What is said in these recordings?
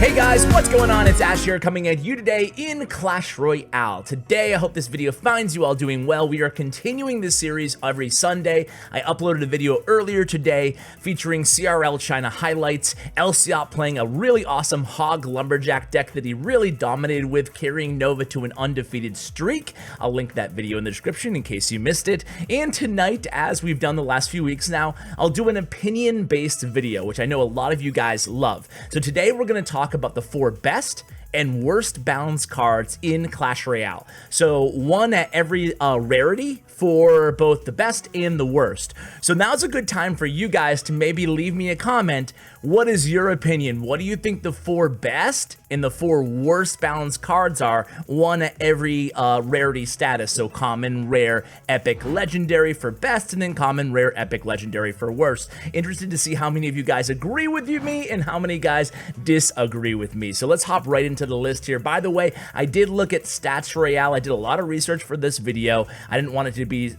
Hey guys, what's going on? It's Ash here coming at you today in Clash Royale. Today, I hope this video finds you all doing well. We are continuing this series every Sunday. I uploaded a video earlier today featuring CRL China highlights, Elsiot playing a really awesome Hog Lumberjack deck that he really dominated with, carrying Nova to an undefeated streak. I'll link that video in the description in case you missed it. And tonight, as we've done the last few weeks now, I'll do an opinion-based video, which I know a lot of you guys love. So today, we're going to talk about the 4 best and worst balanced cards in Clash Royale. So one at every rarity for both the best and the worst. So now's a good time for you guys to maybe leave me a comment. What is your opinion? What do you think the 4 best and the 4 worst balanced cards are? One at every rarity status. So common, rare, epic, legendary for best, and then common, rare, epic, legendary for worst. Interested to see how many of you guys agree with me and how many guys disagree with me. So let's hop right into the list here. By the way, I did look at Stats Royale. I did a lot of research for this video. I didn't want it to be,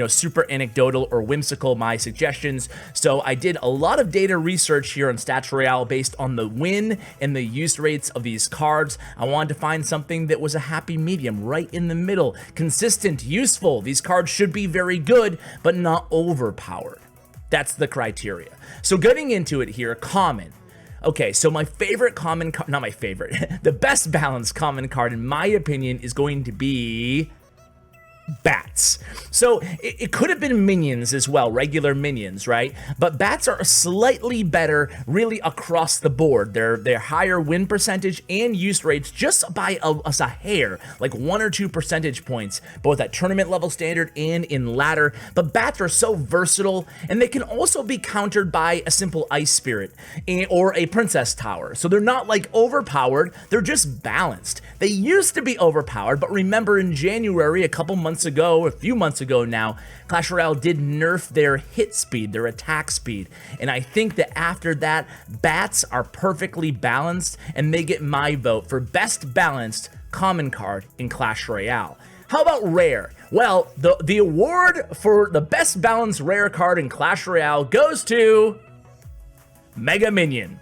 super anecdotal or whimsical, my suggestions. So I did a lot of data research here on Stats Royale based on the win and the use rates of these cards. I wanted to find something that was a happy medium, right in the middle. Consistent, useful. These cards should be very good, but not overpowered. That's the criteria. So getting into it here, common. Okay, so my favorite common card, not my favorite, the best balanced common card in my opinion is going to be bats. So it could have been minions as well, regular minions, right? But bats are slightly better really across the board. They're higher win percentage and use rates just by a hair, like 1 or 2 percentage points, both at tournament level standard and in ladder. But bats are so versatile, and they can also be countered by a simple ice spirit or a princess tower. So they're not like overpowered, they're just balanced. They used to be overpowered, but remember in January, a few months ago now, Clash Royale did nerf their hit speed, their attack speed. And I think that after that, bats are perfectly balanced, and they get my vote for best balanced common card in Clash Royale. How about rare? Well, the award for the best balanced rare card in Clash Royale goes to Mega Minion.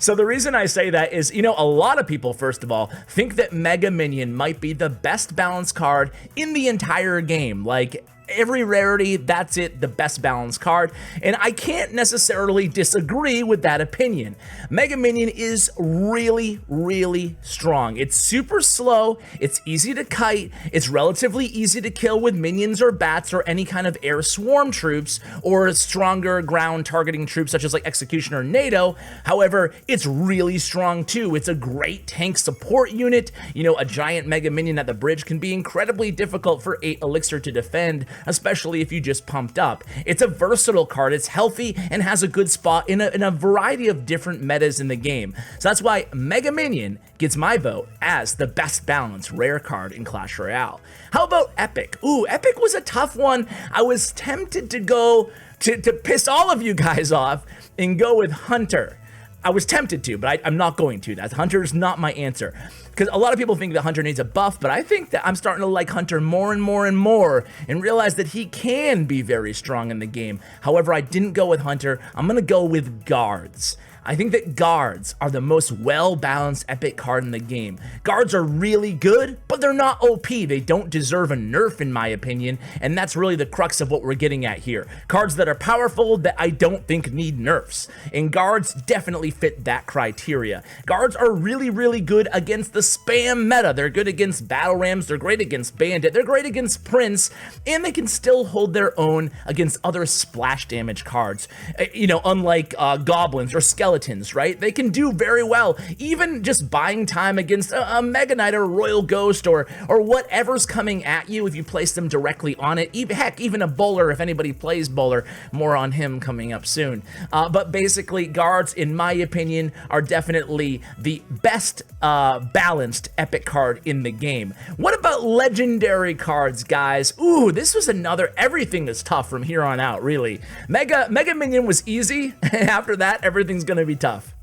So the reason I say that is, a lot of people, first of all, think that Mega Minion might be the best balanced card in the entire game. Like, every rarity, that's it, the best balanced card, and I can't necessarily disagree with that opinion. Mega Minion is really, really strong. It's super slow, it's easy to kite, it's relatively easy to kill with minions or bats or any kind of air swarm troops or stronger ground targeting troops such as like Executioner or NATO. However, it's really strong too. It's a great tank support unit. A giant Mega Minion at the bridge can be incredibly difficult for 8 Elixir to defend, especially if you just pumped up. It's a versatile card, it's healthy, and has a good spot in a variety of different metas in the game. So that's why Mega Minion gets my vote as the best balanced rare card in Clash Royale. How about Epic? Ooh, Epic was a tough one. I was tempted to go to piss all of you guys off and go with Hunter. I was tempted to, but I'm not going to. That Hunter's not my answer. Because a lot of people think that Hunter needs a buff, but I think that I'm starting to like Hunter more and more and more and realize that he can be very strong in the game. However, I didn't go with Hunter. I'm going to go with Guards. I think that Guards are the most well-balanced epic card in the game. Guards are really good, but they're not OP. They don't deserve a nerf in my opinion, and that's really the crux of what we're getting at here. Cards that are powerful that I don't think need nerfs, and Guards definitely fit that criteria. Guards are really, really good against the spam meta. They're good against Battle Rams, they're great against Bandit, they're great against Prince, and they can still hold their own against other splash damage cards. Unlike Goblins or Skeletons, right? They can do very well, even just buying time against a Mega Knight or a Royal Ghost or whatever's coming at you if you place them directly on it. Heck, even a Bowler, if anybody plays Bowler. More on him coming up soon. But basically, Guards, in my opinion, are definitely the best balanced epic card in the game. What about legendary cards, guys? Ooh, this was another, everything is tough from here on out, really. Mega Minion was easy, and after that, everything's gonna be tough.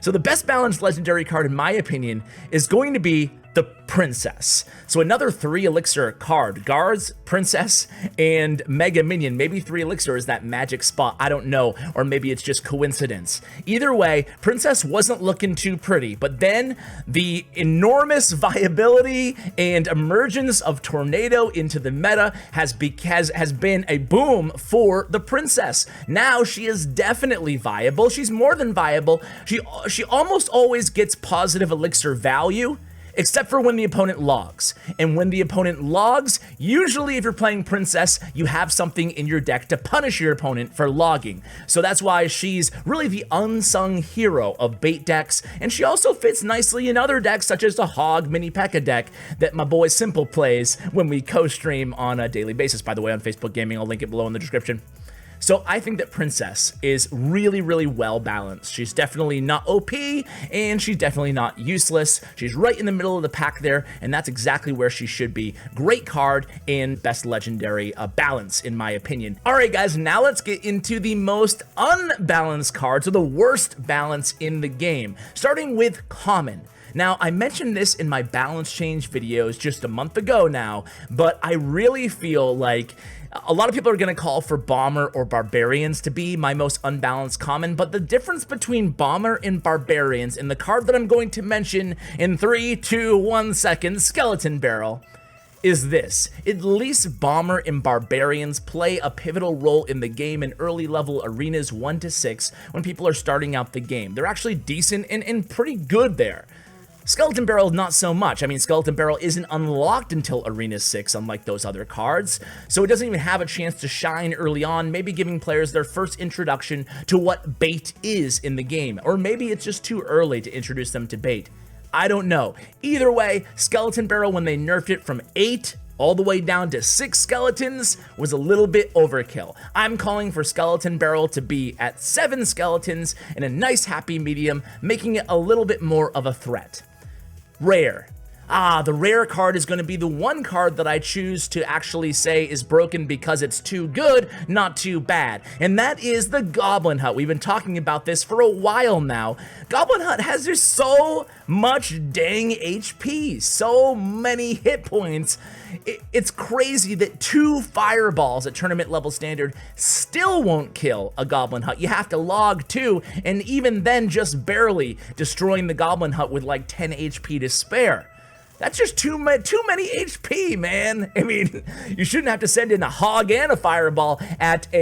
So the best balanced legendary card, in my opinion, is going to be the Princess. So another 3 elixir card. Guards, Princess, and Mega Minion. Maybe 3 elixir is that magic spot. I don't know. Or maybe it's just coincidence. Either way, Princess wasn't looking too pretty. But then the enormous viability and emergence of Tornado into the meta has been a boom for the Princess. Now she is definitely viable. She's more than viable. She almost always gets positive elixir value, except for when the opponent logs. And when the opponent logs, usually if you're playing Princess, you have something in your deck to punish your opponent for logging. So that's why she's really the unsung hero of bait decks, and she also fits nicely in other decks, such as the Hog Mini P.E.K.K.A deck that my boy Simple plays when we co-stream on a daily basis, by the way, on Facebook Gaming. I'll link it below in the description. So I think that Princess is really, really well balanced. She's definitely not OP, and she's definitely not useless. She's right in the middle of the pack there, and that's exactly where she should be. Great card and best legendary balance, in my opinion. All right, guys, now let's get into the most unbalanced cards, or the worst balance in the game, starting with common. Now, I mentioned this in my balance change videos just a month ago now, but I really feel like a lot of people are going to call for Bomber or Barbarians to be my most unbalanced common, but the difference between Bomber and Barbarians in the card that I'm going to mention in 3, 2, 1 seconds, Skeleton Barrel, is this. At least Bomber and Barbarians play a pivotal role in the game in early level arenas 1 to 6 when people are starting out the game. They're actually decent and pretty good there. Skeleton Barrel, not so much. I mean, Skeleton Barrel isn't unlocked until Arena 6, unlike those other cards, so it doesn't even have a chance to shine early on, maybe giving players their first introduction to what bait is in the game, or maybe it's just too early to introduce them to bait. I don't know. Either way, Skeleton Barrel, when they nerfed it from 8 all the way down to 6 skeletons, was a little bit overkill. I'm calling for Skeleton Barrel to be at 7 skeletons in a nice happy medium, making it a little bit more of a threat. Rare. The rare card is going to be the one card that I choose to actually say is broken because it's too good, not too bad. And that is the Goblin Hut. We've been talking about this for a while now. Goblin Hut has just so much dang HP, so many hit points. It's crazy that 2 fireballs at tournament level standard still won't kill a Goblin Hut. You have to log 2, and even then just barely destroying the Goblin Hut with like 10 HP to spare. That's just too many HP, man. I mean, you shouldn't have to send in a Hog and a Fireball at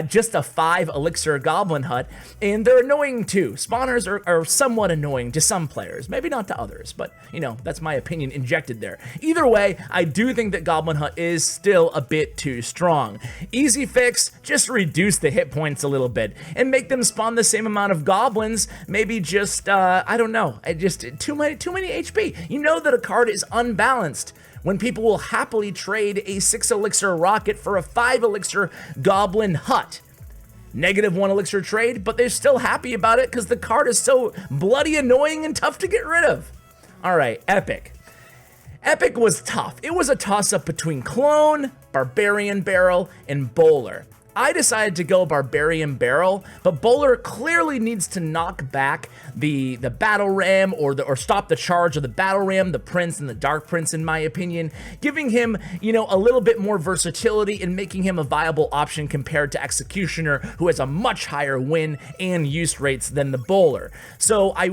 just a 5 Elixir Goblin Hut, and they're annoying too. Spawners are somewhat annoying to some players, maybe not to others, but you know, that's my opinion injected there. Either way, I do think that Goblin Hut is still a bit too strong. Easy fix, just reduce the hit points a little bit and make them spawn the same amount of goblins. Maybe just I don't know, just too many HP. You know that a card is unbalanced when people will happily trade a 6 elixir rocket for a 5 elixir Goblin Hut. -1 elixir trade, but they're still happy about it because the card is so bloody annoying and tough to get rid of. All right, Epic. Epic was tough. It was a toss-up between Clone, Barbarian Barrel, and Bowler. I decided to go Barbarian Barrel, but Bowler clearly needs to knock back the Battle Ram or stop the charge of the Battle Ram, the Prince, and the Dark Prince, in my opinion, giving him, you know, a little bit more versatility and making him a viable option compared to Executioner, who has a much higher win and use rates than the Bowler. So I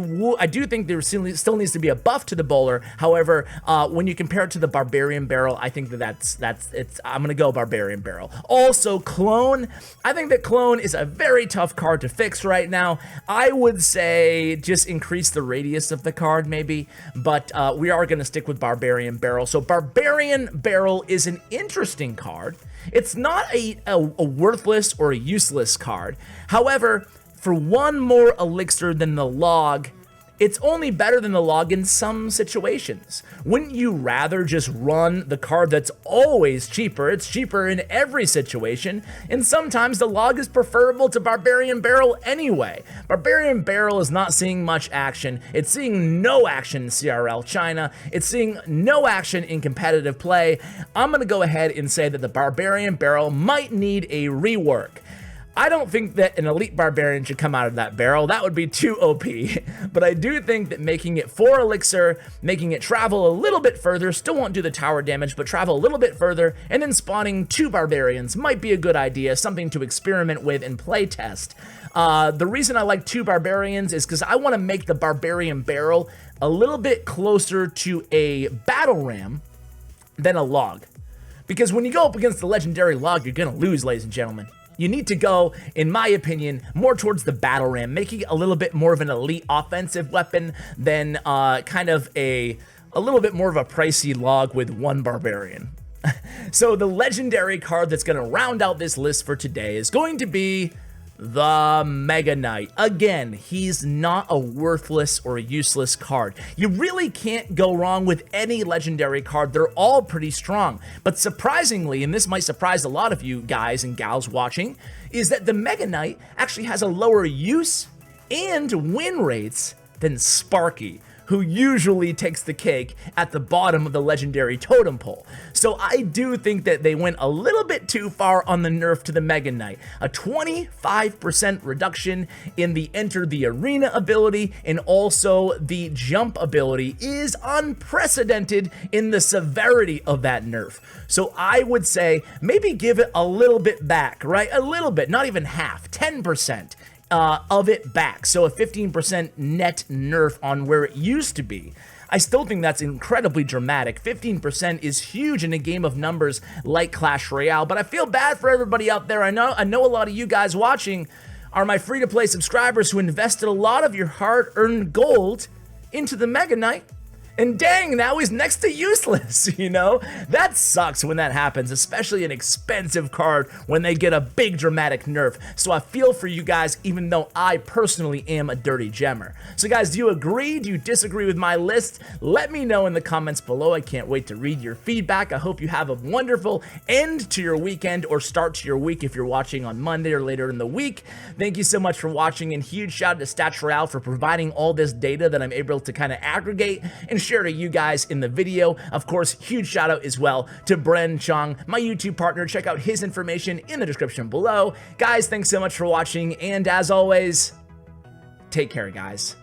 do think there still needs to be a buff to the Bowler. However, when you compare it to the Barbarian Barrel, I think I'm gonna go Barbarian Barrel. Also, Clone. I think that Clone is a very tough card to fix right now. I would say just increase the radius of the card maybe, but we are going to stick with Barbarian Barrel. So Barbarian Barrel is an interesting card. It's not a worthless or a useless card. However, for 1 more elixir than the log, it's only better than the log in some situations. Wouldn't you rather just run the card that's always cheaper? It's cheaper in every situation, and sometimes the log is preferable to Barbarian Barrel anyway. Barbarian Barrel is not seeing much action. It's seeing no action in CRL China. It's seeing no action in competitive play. I'm gonna go ahead and say that the Barbarian Barrel might need a rework. I don't think that an elite barbarian should come out of that barrel. That would be too OP. But I do think that making it 4 elixir, making it travel a little bit further, still won't do the tower damage, but travel a little bit further, and then spawning 2 barbarians might be a good idea, something to experiment with and play test. The reason I like 2 barbarians is because I want to make the barbarian barrel a little bit closer to a battle ram than a log. Because when you go up against the legendary log, you're going to lose, ladies and gentlemen. You need to go, in my opinion, more towards the battle ram, making it a little bit more of an elite offensive weapon than kind of a little bit more of a pricey log with 1 barbarian. So the legendary card that's going to round out this list for today is going to be the Mega Knight. Again, he's not a worthless or useless card. You really can't go wrong with any legendary card. They're all pretty strong. But surprisingly, and this might surprise a lot of you guys and gals watching, is that the Mega Knight actually has a lower use and win rates than Sparky, who usually takes the cake at the bottom of the legendary totem pole. So I do think that they went a little bit too far on the nerf to the Mega Knight. A 25% reduction in the enter the arena ability and also the jump ability is unprecedented in the severity of that nerf. So I would say maybe give it a little bit back, right? A little bit, not even half, 10%. Of it back, so a 15% net nerf on where it used to be. I still think that's incredibly dramatic. 15% is huge in a game of numbers like Clash Royale, but I feel bad for everybody out there. I know a lot of you guys watching are my free-to-play subscribers who invested a lot of your hard-earned gold into the Mega Knight. And dang, now he's next to useless, you know? That sucks when that happens, especially an expensive card when they get a big dramatic nerf. So I feel for you guys, even though I personally am a dirty gemmer. So guys, do you agree? Do you disagree with my list? Let me know in the comments below. I can't wait to read your feedback. I hope you have a wonderful end to your weekend or start to your week if you're watching on Monday or later in the week. Thank you so much for watching, and huge shout out to Clash Royale for providing all this data that I'm able to kind of aggregate and share to you guys in the video. Of course, huge shout out as well to Bren Chong, my YouTube partner. Check out his information in the description below. Guys, thanks so much for watching, and as always, take care, guys.